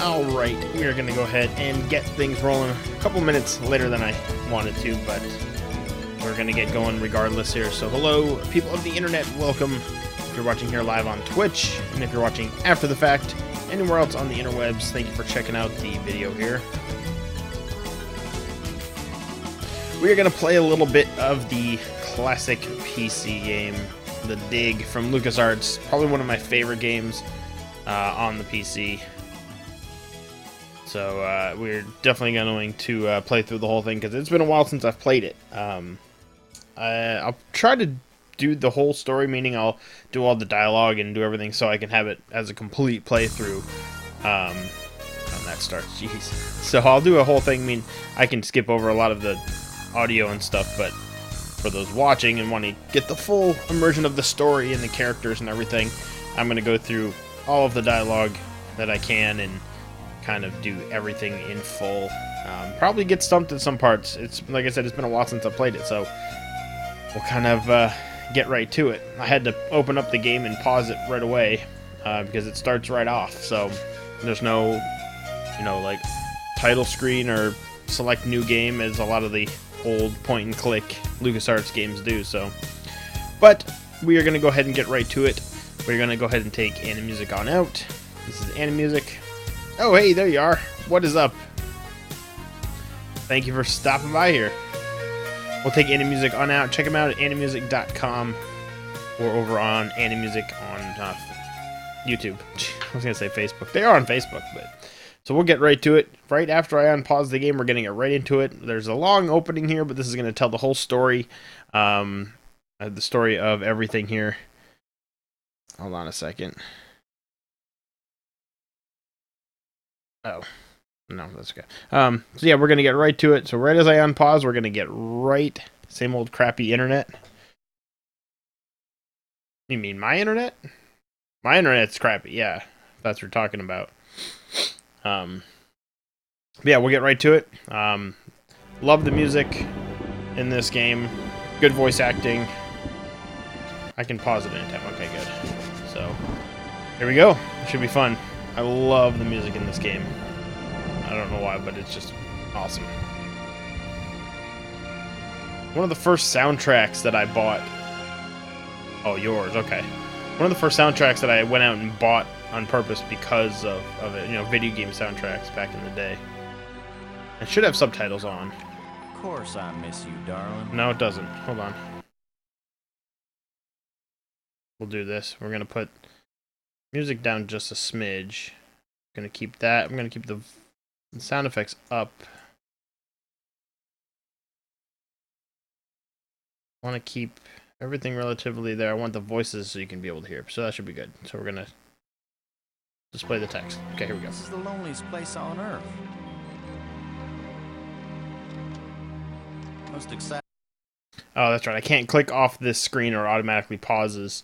Alright, we are going to go ahead and get things rolling a couple minutes later than I wanted to, but we're going to get going regardless here. So hello, people of the internet, welcome. If you're watching here live on Twitch, and if you're watching after the fact, anywhere else on the interwebs, thank you for checking out the video here. We are going to play a little bit of the classic PC game, The Dig from LucasArts. Probably one of my favorite games on the PC. So we're definitely going to play through the whole thing because it's been a while since I've played it. I'll try to do the whole story, meaning I'll do all the dialogue and do everything so I can have it as a complete playthrough. When that starts, jeez. So I'll do a whole thing. I mean, I can skip over a lot of the audio and stuff, but for those watching and want to get the full immersion of the story and the characters and everything, I'm going to go through all of the dialogue that I can and kind of do everything in full. Probably get stumped in some parts. It's like I said, it's been a while since I played it, so we'll kind of get right to it. I had to open up the game and pause it right away because it starts right off. So there's no, like title screen or select new game as a lot of the old point and click LucasArts games do. So, but we are going to go ahead and get right to it. We're going to go ahead and take Animusic on out. This is Animusic. Oh, hey, there you are. What is up? Thank you for stopping by here. We'll take Animusic on out. Check them out at animusic.com or over on Animusic on YouTube. I was going to say Facebook. They are on Facebook, but so we'll get right to it. Right after I unpause the game, we're getting it right into it. There's a long opening here, but this is going to tell the whole story. The story of everything here. Hold on a second. Oh, no, that's okay. So yeah, we're going to get right to it. So right as I unpause, we're going to get right... Same old crappy internet. You mean my internet? My internet's crappy, yeah. That's what we're talking about. Yeah, we'll get right to it. Love the music in this game. Good voice acting. I can pause it anytime. Okay, good. So, here we go. It should be fun. I love the music in this game. I don't know why, but it's just awesome. One of the first soundtracks that I bought... Oh, yours, okay. One of the first soundtracks that I went out and bought on purpose because of it, video game soundtracks back in the day. It should have subtitles on. Of course I miss you, darling. No, it doesn't. Hold on. We'll do this. We're going to put music down just a smidge. I'm going to keep that. I'm going to keep the sound effects up. I want to keep everything relatively there. I want the voices so you can be able to hear. So that should be good. So we're going to display the text. Okay, here we go. This is the loneliest place on Earth. Most exciting. Oh, that's right. I can't click off this screen or automatically pauses,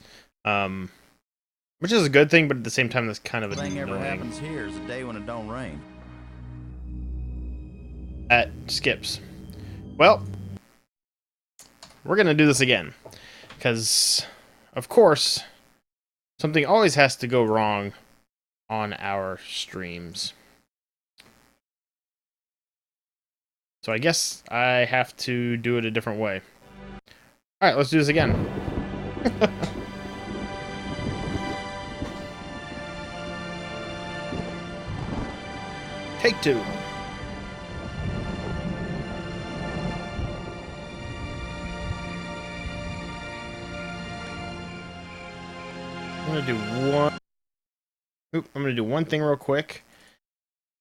which is a good thing, but at the same time, that's kind of annoying. Thing ever happens here is a day when it don't rain. That skips. Well, we're gonna do this again because, of course, something always has to go wrong on our streams. So I guess I have to do it a different way. Alright, let's do this again. Take two. I'm gonna do one. I'm gonna do one thing real quick.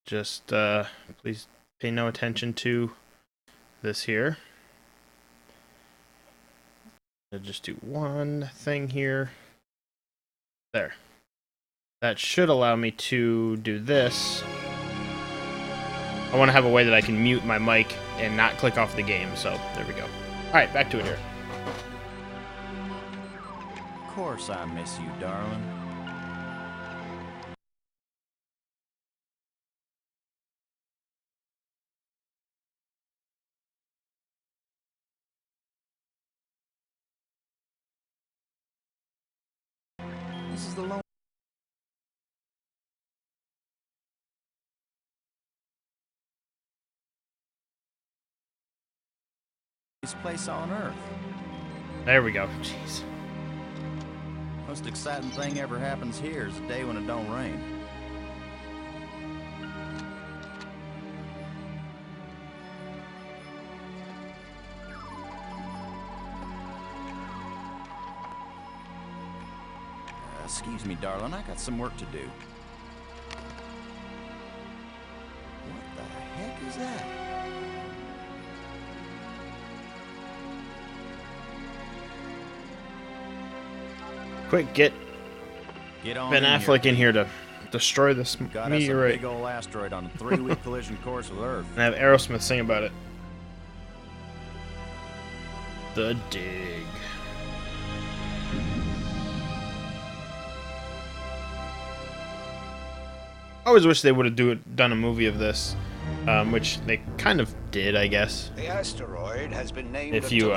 Just please pay no attention to this here. I'll just do one thing here. There. That should allow me to do this. I want to have a way that I can mute my mic and not click off the game, so there we go. Alright, back to it here. Of course I miss you, darling. This is the place on Earth. There we go. Jeez. Most exciting thing ever happens here is the day when it don't rain. Excuse me, darling, I got some work to do. What the heck is that? Quick, get on Ben Affleck in here to destroy this Got us a meteorite. big old asteroid on a 3-week collision course with Earth. And have Aerosmith sing about it. The Dig. I always wish they would have done a movie of this, which they kind of did, I guess. The asteroid has been named If you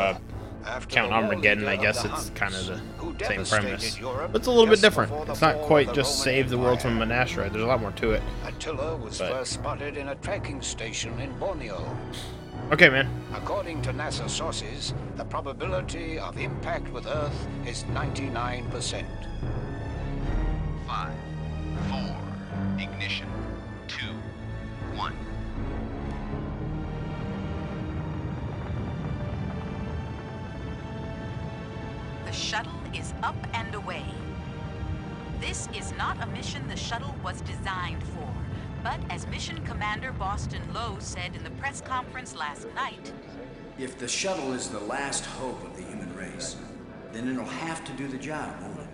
count Armageddon, I guess it's kind of the same premise. But it's a little bit different. It's not quite just save the world from an asteroid. There's a lot more to it. Attila was first spotted in a tracking station in Borneo. Okay, man. According to NASA sources, the probability of impact with Earth is 99%. 5, 4, ignition, 2, 1. The shuttle is up and away. This is not a mission the shuttle was designed for, but as Mission Commander Boston Lowe said in the press conference last night, if the shuttle is the last hope of the human race, then it'll have to do the job, won't it?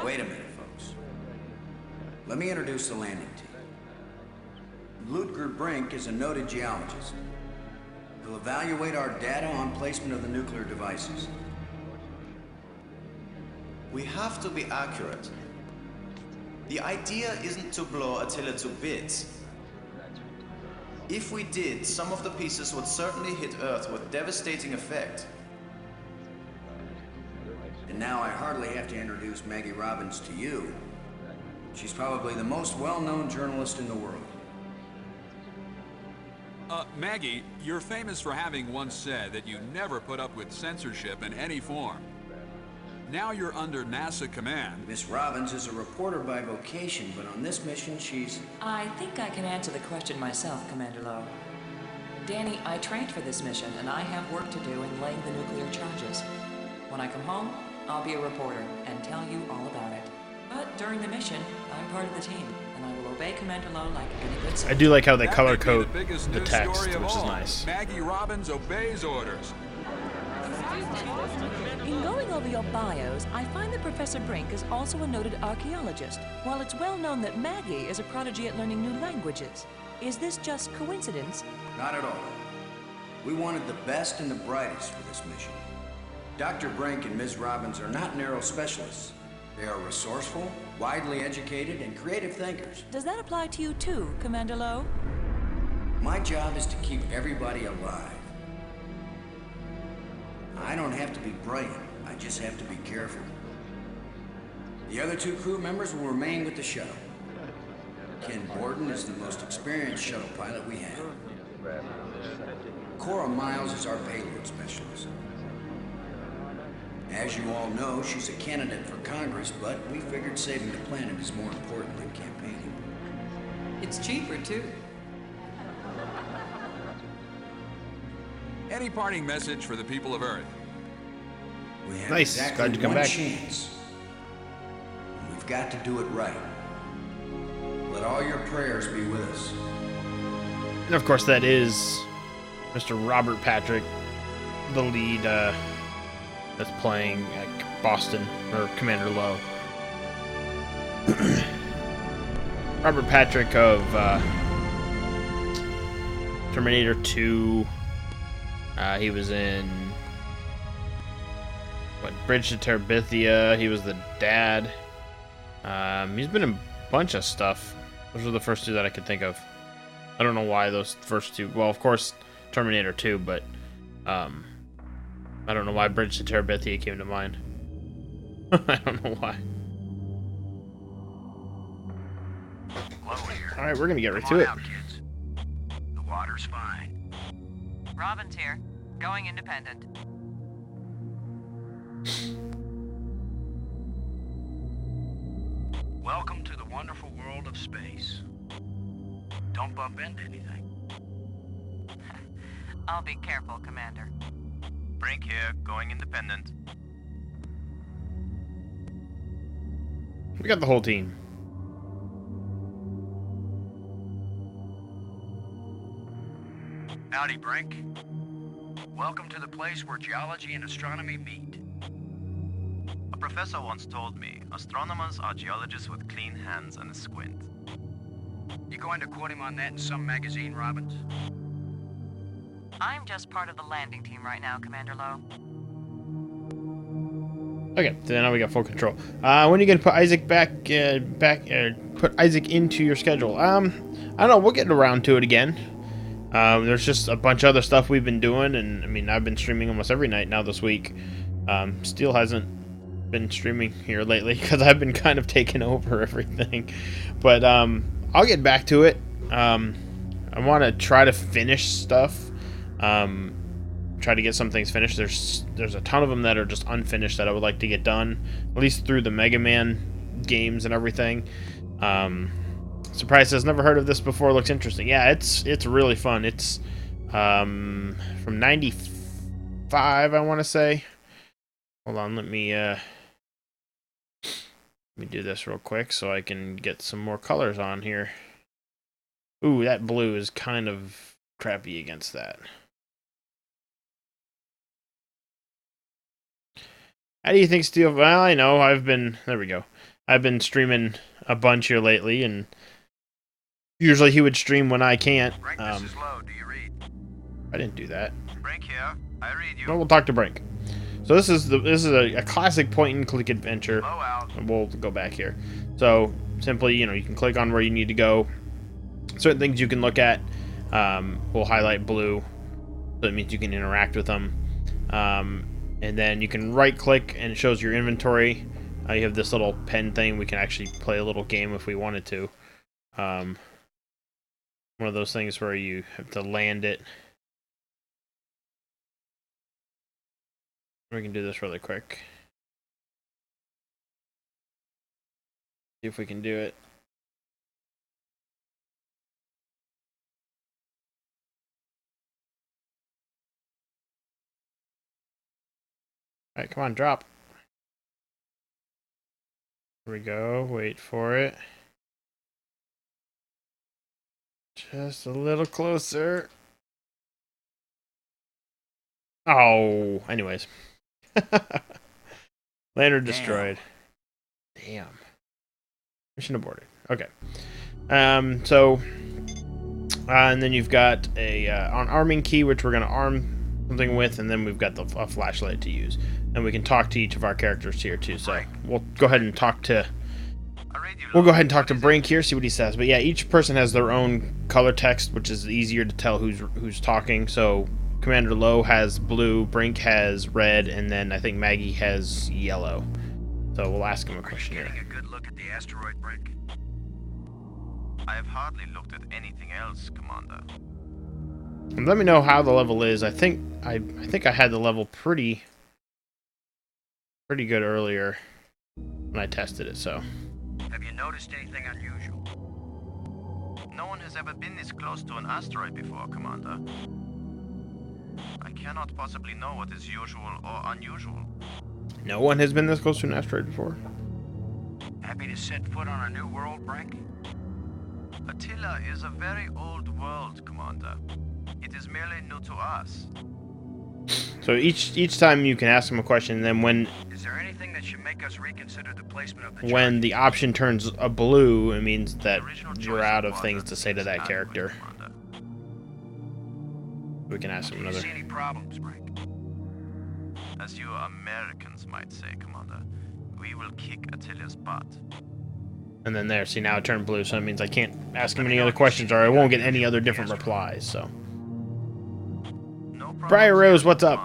Wait a minute, folks. Let me introduce the landing team. Ludger Brink is a noted geologist. He'll evaluate our data on placement of the nuclear devices. We have to be accurate. The idea isn't to blow Attila to bits. If we did, some of the pieces would certainly hit Earth with devastating effect. And now I hardly have to introduce Maggie Robbins to you. She's probably the most well-known journalist in the world. Maggie, you're famous for having once said that you never put up with censorship in any form. Now you're under NASA command. Miss Robbins is a reporter by vocation, but on this mission she's... I think I can answer the question myself, Commander Lowe. Danny, I trained for this mission, and I have work to do in laying the nuclear charges. When I come home, I'll be a reporter and tell you all about it. But during the mission, I'm part of the team, and I will obey Commander Lowe like any good soldier. I do like how they That color may be code biggest the news text, story of which is all. nice. Maggie Robbins obeys orders. In going over your bios, I find that Professor Brink is also a noted archaeologist, while it's well known that Maggie is a prodigy at learning new languages. Is this just coincidence? Not at all. We wanted the best and the brightest for this mission. Dr. Brink and Ms. Robbins are not narrow specialists. They are resourceful, widely educated, and creative thinkers. Does that apply to you too, Commander Lowe? My job is to keep everybody alive. I don't have to be brilliant, I just have to be careful. The other two crew members will remain with the shuttle. Ken Borden is the most experienced shuttle pilot we have. Cora Miles is our payload specialist. As you all know, she's a candidate for Congress, but we figured saving the planet is more important than campaigning. It's cheaper, too. Any parting message for the people of Earth? We have Nice. exactly Glad you come one back. chance. And we've got to do it right. Let all your prayers be with us. And of course, that is Mr. Robert Patrick, the lead that's playing Boston, or Commander Lowe. Robert Patrick of Terminator 2. He was in Bridge to Terabithia. He was the dad. He's been in a bunch of stuff. Those were the first two that I could think of. I don't know why those first two. Well, of course, Terminator 2, but I don't know why Bridge to Terabithia came to mind. I don't know why. Low here. All right, we're gonna get right Come to on it. out, kids. The water's fine. Robin's here. Going independent. Welcome to the wonderful world of space. Don't bump into anything. I'll be careful, Commander. Brink here, going independent. We got the whole team. Howdy, Brink. Welcome to the place where geology and astronomy meet. A professor once told me, astronomers are geologists with clean hands and a squint. You going to quote him on that in some magazine, Robbins? I'm just part of the landing team right now, Commander Lowe. Okay, so now we got full control. When are you gonna put Isaac put Isaac into your schedule? I don't know. We'll get around to it again. There's just a bunch of other stuff we've been doing, and I mean, I've been streaming almost every night now this week. Steel hasn't been streaming here lately because I've been kind of taking over everything. But I'll get back to it. I want to try to finish stuff. Try to get some things finished. There's a ton of them that are just unfinished that I would like to get done, at least through the Mega Man games and everything. Surprise says, never heard of this before. Looks interesting. Yeah, it's really fun. It's from '95, I want to say. Hold on, let me do this real quick so I can get some more colors on here. Ooh, that blue is kind of crappy against that. How do you think Steel... Well, I know, there we go. I've been streaming a bunch here lately, and usually he would stream when I can't. Brink, this is Lowe. Do you read? I didn't do that. Brink here, I read you. Well, we'll talk to Brink. So this is a classic point-and-click adventure. Lowe out. And we'll go back here. So, simply, you can click on where you need to go. Certain things you can look at. We'll highlight blue. So that means you can interact with them. And then you can right-click and it shows your inventory. You have this little pen thing. We can actually play a little game if we wanted to. One of those things where you have to land it. We can do this really quick. See if we can do it. Alright, come on, drop. Here we go. Wait for it. Just a little closer. Oh, anyways. Lander destroyed. Damn. Mission aborted. Okay. And then you've got a an arming key, which we're going to arm something with, and then we've got a flashlight to use. And we can talk to each of our characters here, too. So we'll go ahead and talk to... We'll go ahead and talk to Brink here, see what he says. But yeah, each person has their own color text, which is easier to tell who's talking. So Commander Lowe has blue, Brink has red, and then I think Maggie has yellow. So we'll ask him a question here. Getting a good look at the asteroid, Brink? I have hardly looked at anything else, Commander. And let me know how the level is. I think I had the level pretty good earlier when I tested it, so. Have you noticed anything unusual? No one has ever been this close to an asteroid before, Commander. I cannot possibly know what is usual or unusual. No one has been this close to an asteroid before. Happy to set foot on a new world, Brink? Attila is a very old world, Commander. It is merely new to us. So each time you can ask him a question, and then when Is there anything that should make us reconsider the placement of the when the option turns a blue, it means that you're out of things to say to that character. We can ask him Do you another. see any problems, Brink? As you Americans might say, Commander, we will kick Attila's butt. And then there, see, now it turned blue, so it means I can't ask him any other questions, or I won't get any other different replies. So, Briar Rose, what's up?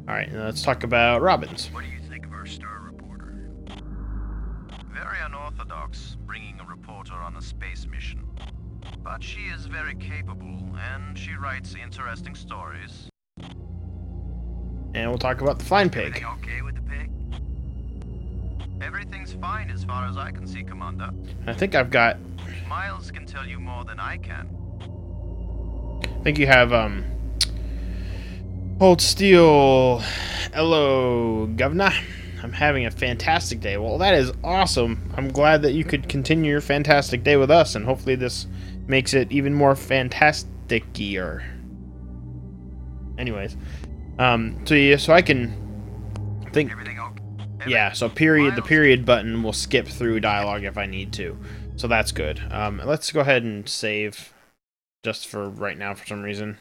All right, now let's talk about Robbins. What do you think of our star reporter? Very unorthodox, bringing a reporter on a space mission. But she is very capable, and she writes interesting stories. And we'll talk about the flying pig. Everything okay with the pig? Everything's fine as far as I can see, Commander. I think I've got... Miles can tell you more than I can. I think you have, Hold Steel. Hello, Governor. I'm having a fantastic day. Well, that is awesome. I'm glad that you could continue your fantastic day with us, and hopefully this makes it even more fantastic-ier. Anyways, so yeah, so I can think... Yeah, so the period button will skip through dialogue if I need to. So that's good. Let's go ahead and save just for right now for some reason.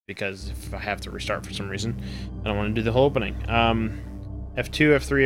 Because if I have to restart for some reason, I don't want to do the whole opening. F2, F3,